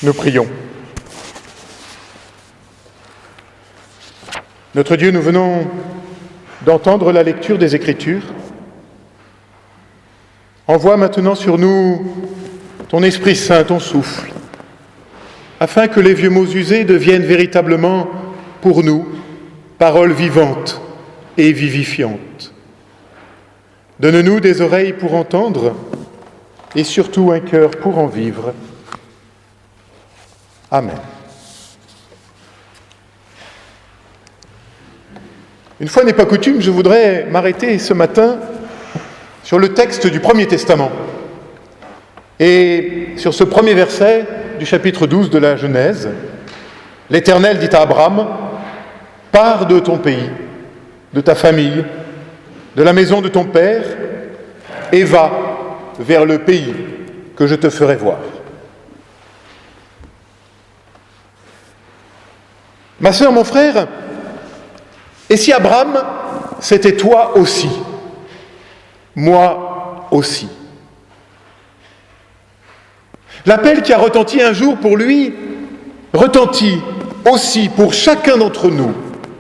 Nous prions. Notre Dieu, nous venons d'entendre la lecture des Écritures. Envoie maintenant sur nous ton Esprit Saint, ton souffle, afin que les vieux mots usés deviennent véritablement pour nous paroles vivantes et vivifiantes. Donne-nous des oreilles pour entendre et surtout un cœur pour en vivre. Amen. Une fois n'est pas coutume, je voudrais m'arrêter ce matin sur le texte du Premier Testament et sur ce premier verset du chapitre 12 de la Genèse. L'Éternel dit à Abraham : « Pars de ton pays, de ta famille, de la maison de ton père, et va vers le pays que je te ferai voir. » Ma sœur, mon frère, et si Abraham, c'était toi aussi, moi aussi? L'appel qui a retenti un jour pour lui retentit aussi pour chacun d'entre nous,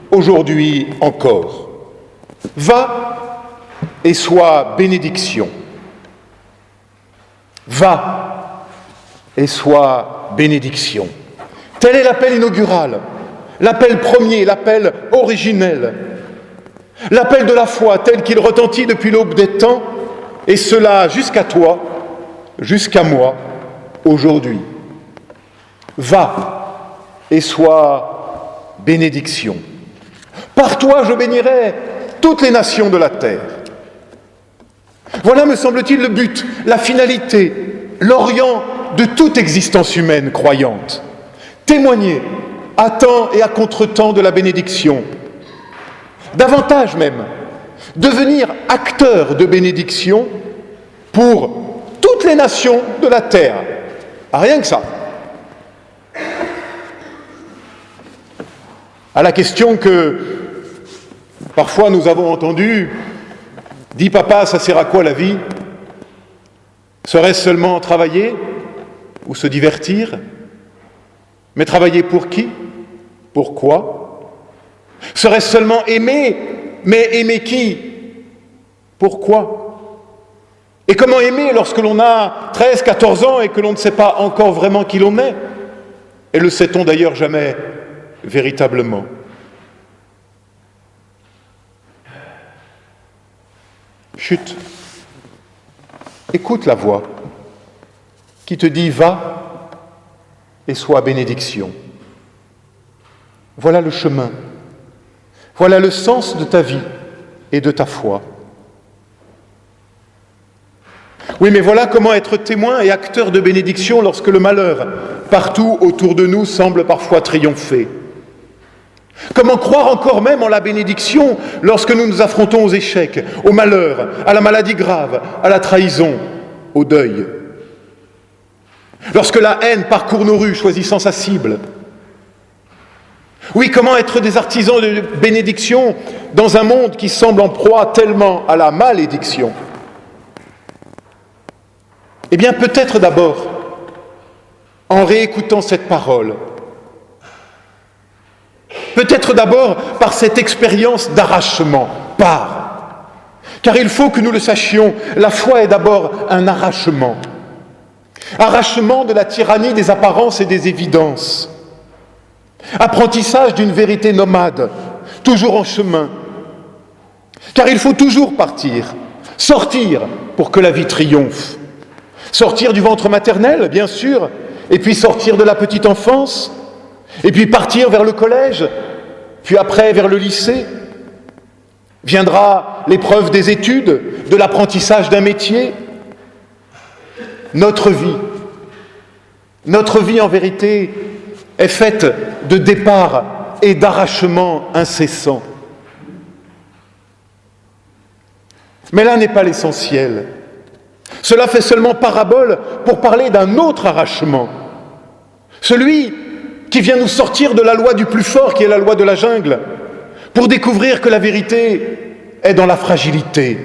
aujourd'hui encore. Va et sois bénédiction. Va et sois bénédiction. Tel est l'appel inaugural, l'appel premier, l'appel originel, l'appel de la foi tel qu'il retentit depuis l'aube des temps, et cela jusqu'à toi, jusqu'à moi, aujourd'hui. Va et sois bénédiction. Par toi je bénirai toutes les nations de la terre. Voilà, me semble-t-il, le but, la finalité, l'orient de toute existence humaine croyante. Témoigner à temps et à contre-temps de la bénédiction. Davantage même, devenir acteur de bénédiction pour toutes les nations de la terre. Rien que ça. À la question que parfois nous avons entendue, « Dis papa, ça sert à quoi la vie ? Serait-ce seulement travailler ou se divertir ? Mais travailler pour qui ? Pourquoi ? Serait-ce seulement aimer ? Mais aimer qui ? Pourquoi ? Et comment aimer lorsque l'on a 13, 14 ans et que l'on ne sait pas encore vraiment qui l'on est ? Et le sait-on d'ailleurs jamais véritablement ? Chut, écoute la voix qui te dit « Va et sois bénédiction ». Voilà le chemin, voilà le sens de ta vie et de ta foi. Oui, mais voilà comment être témoin et acteur de bénédiction lorsque le malheur, partout autour de nous, semble parfois triompher. Comment croire encore même en la bénédiction lorsque nous nous affrontons aux échecs, au malheur, à la maladie grave, à la trahison, au deuil. Lorsque la haine parcourt nos rues choisissant sa cible. Oui, comment être des artisans de bénédiction dans un monde qui semble en proie tellement à la malédiction? Eh bien, peut-être d'abord en réécoutant cette parole. Peut-être d'abord par cette expérience d'arrachement, car il faut que nous le sachions, la foi est d'abord un arrachement. Arrachement de la tyrannie des apparences et des évidences. Apprentissage d'une vérité nomade, toujours en chemin. Car il faut toujours partir, sortir pour que la vie triomphe. Sortir du ventre maternel, bien sûr, et puis sortir de la petite enfance, et puis partir vers le collège, puis après vers le lycée. Viendra l'épreuve des études, de l'apprentissage d'un métier. Notre vie en vérité est faite de départs et d'arrachements incessants. Mais là n'est pas l'essentiel. Cela fait seulement parabole pour parler d'un autre arrachement. Celui qui vient nous sortir de la loi du plus fort, qui est la loi de la jungle, pour découvrir que la vérité est dans la fragilité.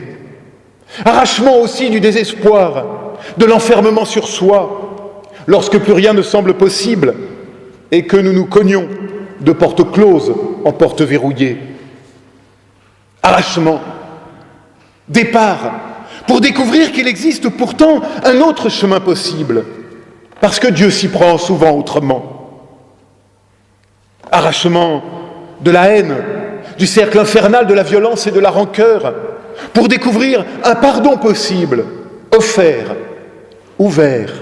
Arrachement aussi du désespoir, de l'enfermement sur soi, lorsque plus rien ne semble possible et que nous nous cognons de porte close en porte verrouillée. Arrachement, départ, pour découvrir qu'il existe pourtant un autre chemin possible, parce que Dieu s'y prend souvent autrement. Arrachement de la haine, du cercle infernal de la violence et de la rancœur, pour découvrir un pardon possible, offert, ouvert.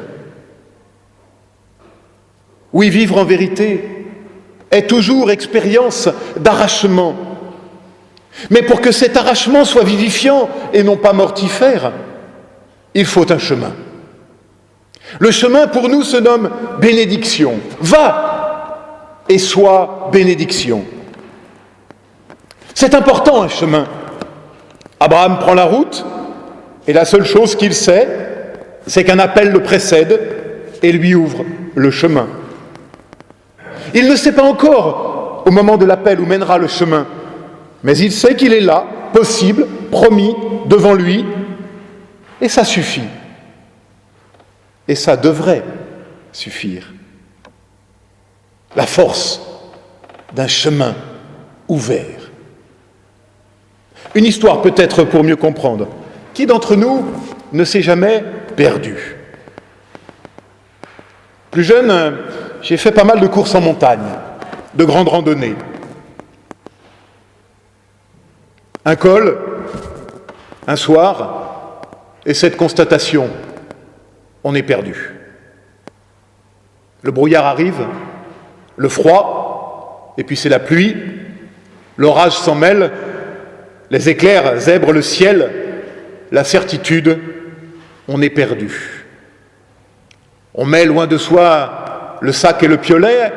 Oui, vivre en vérité est toujours expérience d'arrachement. Mais pour que cet arrachement soit vivifiant et non pas mortifère, il faut un chemin. Le chemin pour nous se nomme bénédiction. Va et sois bénédiction. C'est important un chemin. Abraham prend la route et la seule chose qu'il sait, c'est qu'un appel le précède et lui ouvre le chemin. Il ne sait pas encore au moment de l'appel où mènera le chemin, mais il sait qu'il est là, possible, promis, devant lui, et ça suffit. Et ça devrait suffire. La force d'un chemin ouvert. Une histoire peut-être pour mieux comprendre. Qui d'entre nous ne s'est jamais perdu ? Plus jeune, j'ai fait pas mal de courses en montagne, de grandes randonnées. Un col, un soir, et cette constatation, on est perdu. Le brouillard arrive, le froid, et puis c'est la pluie, l'orage s'en mêle, les éclairs zèbrent le ciel, la certitude, on est perdu. On met loin de soi le sac et le piolet,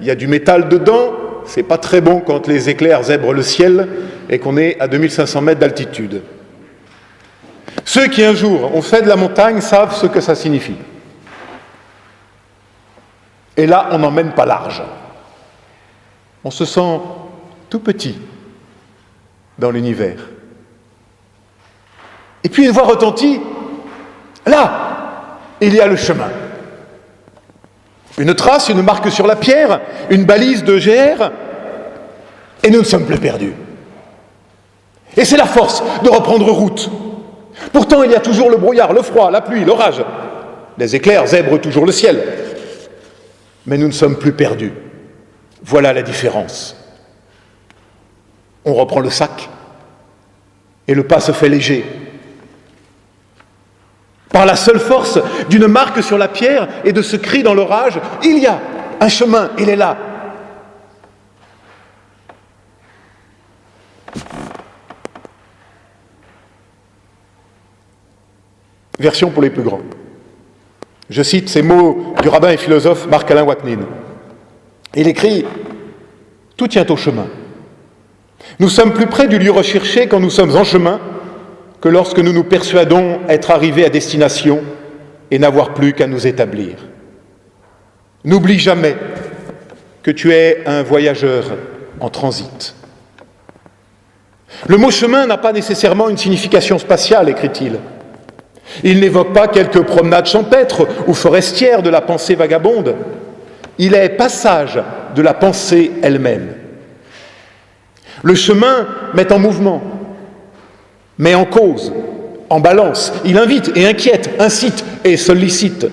il y a du métal dedans, c'est pas très bon quand les éclairs zèbrent le ciel et qu'on est à 2500 mètres d'altitude. Ceux qui un jour ont fait de la montagne savent ce que ça signifie. Et là, on n'emmène pas large. On se sent tout petit dans l'univers. Et puis une voix retentit, là, il y a le chemin. Une trace, une marque sur la pierre, une balise de GR, et nous ne sommes plus perdus. Et c'est la force de reprendre route. Pourtant, il y a toujours le brouillard, le froid, la pluie, l'orage. Les éclairs zèbrent toujours le ciel. Mais nous ne sommes plus perdus. Voilà la différence. On reprend le sac et le pas se fait léger. Par la seule force d'une marque sur la pierre et de ce cri dans l'orage, il y a un chemin, il est là. Version pour les plus grands. Je cite ces mots du rabbin et philosophe Marc-Alain Waknin. Il écrit « Tout tient au chemin. Nous sommes plus près du lieu recherché quand nous sommes en chemin que lorsque nous nous persuadons être arrivés à destination et n'avoir plus qu'à nous établir. N'oublie jamais que tu es un voyageur en transit. » Le mot chemin n'a pas nécessairement une signification spatiale, écrit-il. Il n'évoque pas quelques promenades champêtres ou forestières de la pensée vagabonde. Il est passage de la pensée elle-même. Le chemin met en mouvement, met en cause, en balance. Il invite et inquiète, incite et sollicite.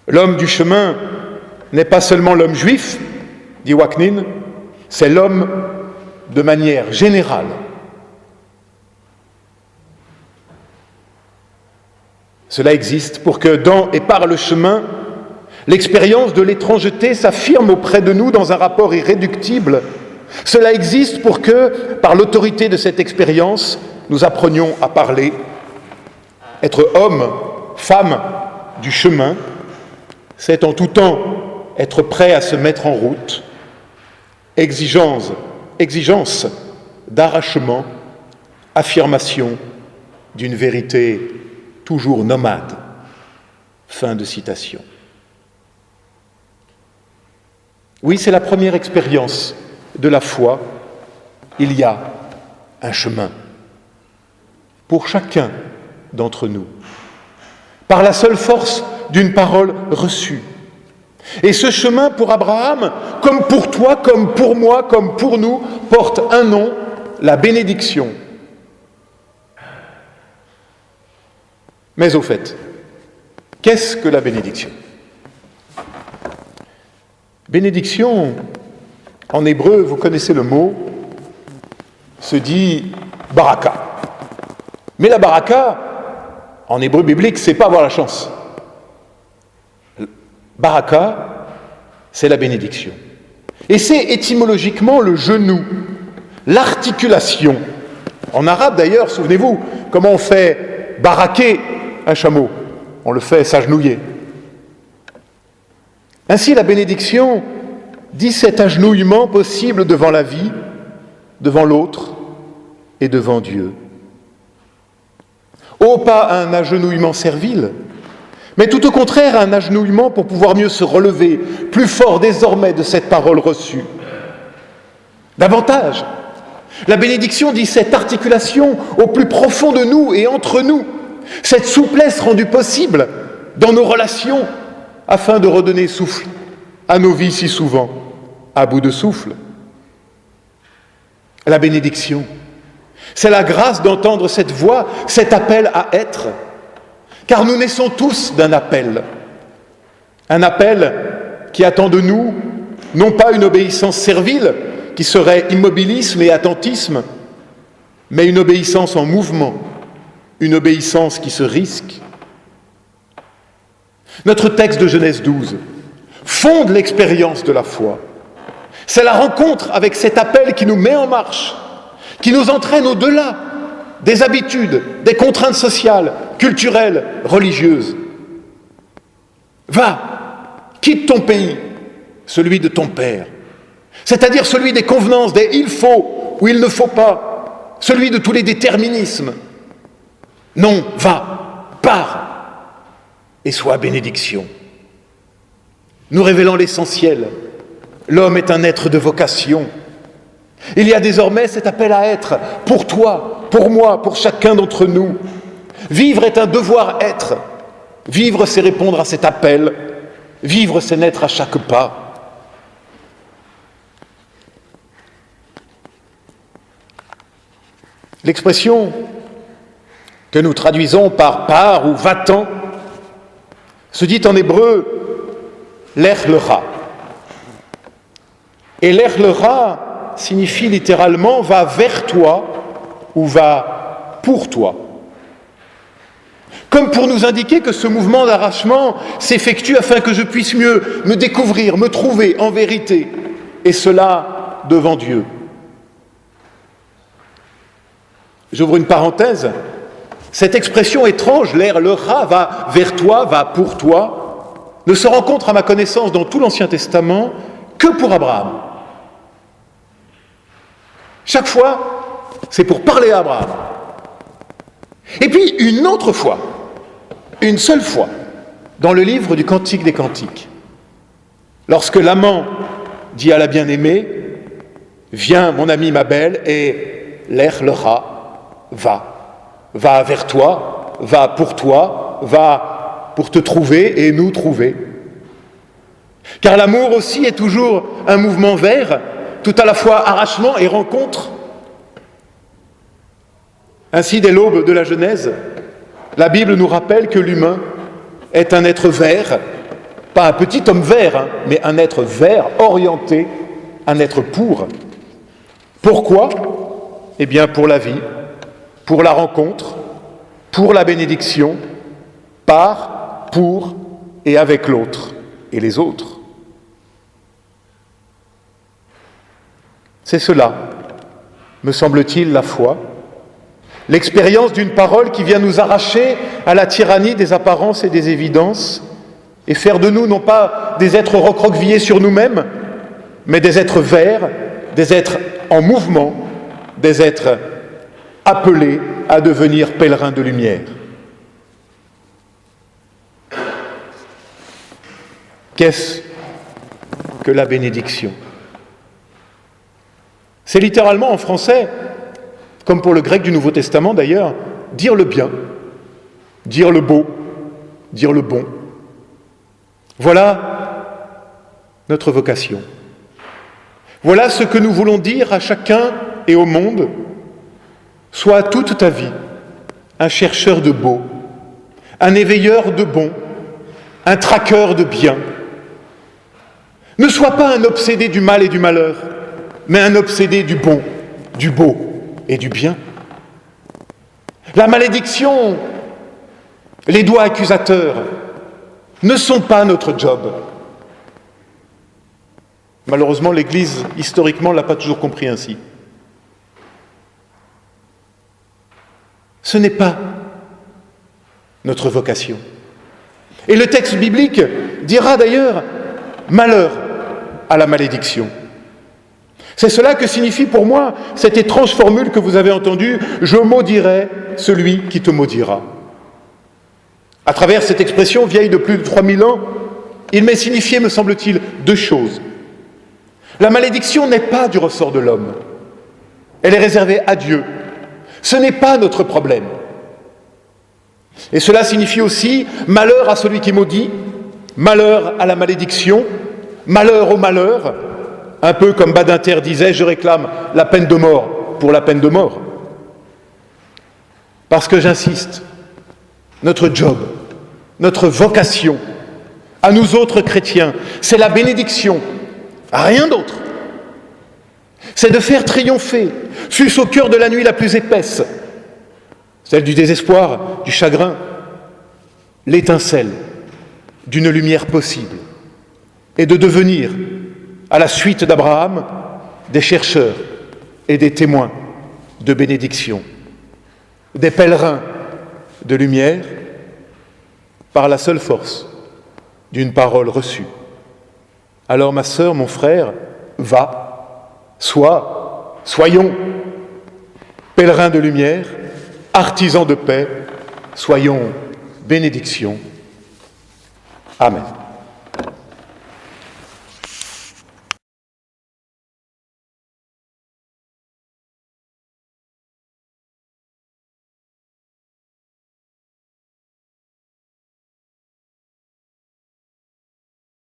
L'homme du chemin n'est pas seulement l'homme juif, dit Waknin, c'est l'homme de manière générale. Cela existe pour que dans et par le chemin, l'expérience de l'étrangeté s'affirme auprès de nous dans un rapport irréductible. Cela existe pour que, par l'autorité de cette expérience, nous apprenions à parler, être homme, femme du chemin, c'est en tout temps être prêt à se mettre en route, exigence d'arrachement, affirmation d'une vérité toujours nomade. Fin de citation. Oui, c'est la première expérience de la foi. Il y a un chemin pour chacun d'entre nous. Par la seule force d'une parole reçue. Et ce chemin pour Abraham, comme pour toi, comme pour moi, comme pour nous, porte un nom, la bénédiction. Mais au fait, qu'est-ce que la bénédiction ? Bénédiction, en hébreu, vous connaissez le mot, se dit baraka. Mais la baraka, en hébreu biblique, c'est pas avoir la chance. Baraka, c'est la bénédiction. Et c'est étymologiquement le genou, l'articulation. En arabe d'ailleurs, souvenez-vous, comment on fait baraquer un chameau ? On le fait s'agenouiller. Ainsi, la bénédiction dit cet agenouillement possible devant la vie, devant l'autre et devant Dieu. Oh, pas un agenouillement servile, mais tout au contraire un agenouillement pour pouvoir mieux se relever, plus fort désormais de cette parole reçue. Davantage, la bénédiction dit cette articulation au plus profond de nous et entre nous, cette souplesse rendue possible dans nos relations afin de redonner souffle à nos vies si souvent à bout de souffle. La bénédiction, c'est la grâce d'entendre cette voix, cet appel à être, car nous naissons tous d'un appel. Un appel qui attend de nous, non pas une obéissance servile, qui serait immobilisme et attentisme, mais une obéissance en mouvement, une obéissance qui se risque. Notre texte de Genèse 12 fonde l'expérience de la foi. C'est la rencontre avec cet appel qui nous met en marche, qui nous entraîne au-delà des habitudes, des contraintes sociales, culturelles, religieuses. Va, quitte ton pays, celui de ton père, c'est-à-dire celui des convenances, des « il faut » ou « il ne faut pas », celui de tous les déterminismes. Non, va, pars, et sois bénédiction. Nous révélons l'essentiel. L'homme est un être de vocation. Il y a désormais cet appel à être, pour toi, pour moi, pour chacun d'entre nous. Vivre est un devoir-être. Vivre, c'est répondre à cet appel. Vivre, c'est naître à chaque pas. L'expression que nous traduisons par « pars » ou « va-t'en » se dit en hébreu « lech lecha ». Et « lech lecha » signifie littéralement « va vers toi » ou « va pour toi ». Comme pour nous indiquer que ce mouvement d'arrachement s'effectue afin que je puisse mieux me découvrir, me trouver en vérité, et cela devant Dieu. J'ouvre une parenthèse. Cette expression étrange, l'air lecha, va vers toi, va pour toi, ne se rencontre à ma connaissance dans tout l'Ancien Testament que pour Abraham. Chaque fois, c'est pour parler à Abraham. Et puis, une autre fois, une seule fois, dans le livre du Cantique des Cantiques, lorsque l'amant dit à la bien-aimée « Viens, mon ami, ma belle, et l'air lecha, va vers toi, va pour te trouver et nous trouver. » Car l'amour aussi est toujours un mouvement vers, tout à la fois arrachement et rencontre. Ainsi, dès l'aube de la Genèse, la Bible nous rappelle que l'humain est un être vert, pas un petit homme vert, mais un être vert, orienté, un être pour. Pourquoi ? Eh bien, pour la vie, pour la rencontre, pour la bénédiction, par, pour et avec l'autre et les autres. C'est cela, me semble-t-il, la foi, l'expérience d'une parole qui vient nous arracher à la tyrannie des apparences et des évidences et faire de nous non pas des êtres recroquevillés sur nous-mêmes, mais des êtres verts, des êtres en mouvement, des êtres appelés à devenir pèlerins de lumière. Qu'est-ce que la bénédiction ? C'est littéralement en français, comme pour le grec du Nouveau Testament d'ailleurs, dire le bien, dire le beau, dire le bon, Voilà notre vocation. Voilà ce que nous voulons dire à chacun et au monde. Sois toute ta vie un chercheur de beau, un éveilleur de bon, un traqueur de bien. Ne sois pas un obsédé du mal et du malheur, mais un obsédé du bon, du beau et du bien. La malédiction, les doigts accusateurs ne sont pas notre job. Malheureusement, l'Église, historiquement, ne l'a pas toujours compris ainsi. Ce n'est pas notre vocation. Et le texte biblique dira d'ailleurs « malheur à la malédiction ». C'est cela que signifie pour moi cette étrange formule que vous avez entendue « je maudirai celui qui te maudira ». À travers cette expression vieille de plus de 3000 ans, il m'est signifié, me semble-t-il, deux choses. La malédiction n'est pas du ressort de l'homme. Elle est réservée à Dieu. Ce n'est pas notre problème. Et cela signifie aussi malheur à celui qui maudit, malheur à la malédiction, malheur au malheur, un peu comme Badinter disait « je réclame la peine de mort pour la peine de mort ». Parce que j'insiste, notre job, notre vocation, à nous autres chrétiens, c'est la bénédiction, rien d'autre. C'est de faire triompher, fût-ce au cœur de la nuit la plus épaisse, celle du désespoir, du chagrin, l'étincelle d'une lumière possible, et de devenir, à la suite d'Abraham, des chercheurs et des témoins de bénédiction, des pèlerins de lumière, par la seule force d'une parole reçue. Alors ma sœur, mon frère, soyons pèlerins de lumière, artisans de paix, soyons bénédiction. Amen.